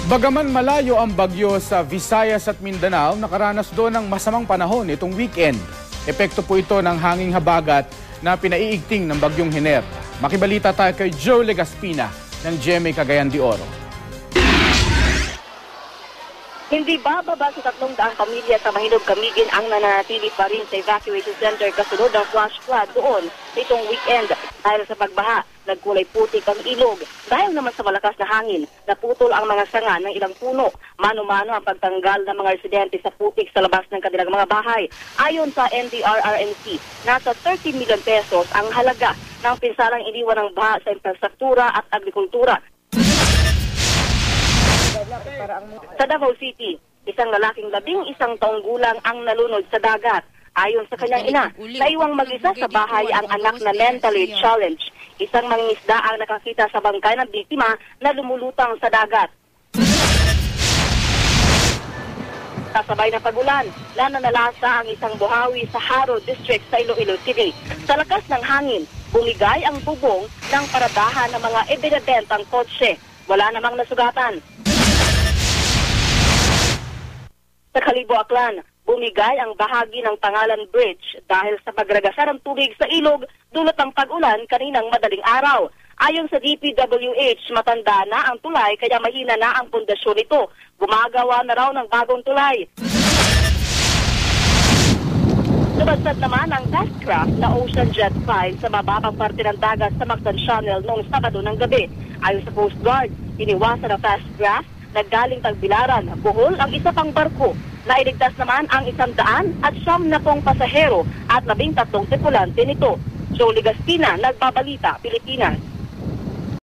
Bagaman malayo ang bagyo sa Visayas at Mindanao, nakaranas doon ng masamang panahon itong weekend. Epekto po ito ng hanging habagat na pinaiigting ng bagyong Hiner. Makibalita tayo kay Joe Legaspina ng GMA Cagayan de Oro. Hindi bababa sa 300 pamilya sa Mahinog Camiguin ang nananatili pa rin sa evacuation center kasunod ng flash flood doon itong weekend. Dahil sa pagbaha, nagkulay putik ang ilog. Dahil naman sa malakas na hangin, naputol ang mga sanga ng ilang puno. Mano-mano ang pagtanggal ng mga residente sa putik sa labas ng kanilang mga bahay. Ayon sa NDRRMC, nasa 30 million pesos ang halaga ng pinsalang iniwan ng baha sa infrastruktura at agrikultura. Sa Davao City, isang lalaking 11 taong gulang ang nalunod sa dagat. Ayon sa kanyang ina, naiwang mag-isa sa bahay ang anak na mentally challenged. Isang mangingisda ang nakakita sa bangkay ng biktima na lumulutang sa dagat. Kasabay ng pagulan, nananalasa ang isang buhawi sa Haro District sa Iloilo City. Sa lakas ng hangin, bumigay ang bubong ng paradahan ng mga ibinebentang kotse. Wala namang nasugatan. Sa Kalibo, Aklan, bumigay ang bahagi ng Pangalan Bridge dahil sa pagragasar ng tubig sa ilog dulot ng pag-ulan kaninang madaling araw. Ayon sa DPWH, matanda na ang tulay kaya mahina na ang pundasyon nito. Gumagawa na raw ng bagong tulay. Lumadsad naman ang test craft na Ocean Jet 5 sa mababang parte ng dagat sa Mactan Channel noong Sabado ng gabi. Ayon sa Coast Guard, iniwasan ng test craft na galing Tagbilaran, Bohol ang isa pang barko. Nailigtas naman ang 100 at 70 pasahero at 13 tripulante nito. Joe Legaspina, Nagbabalita, Pilipinas.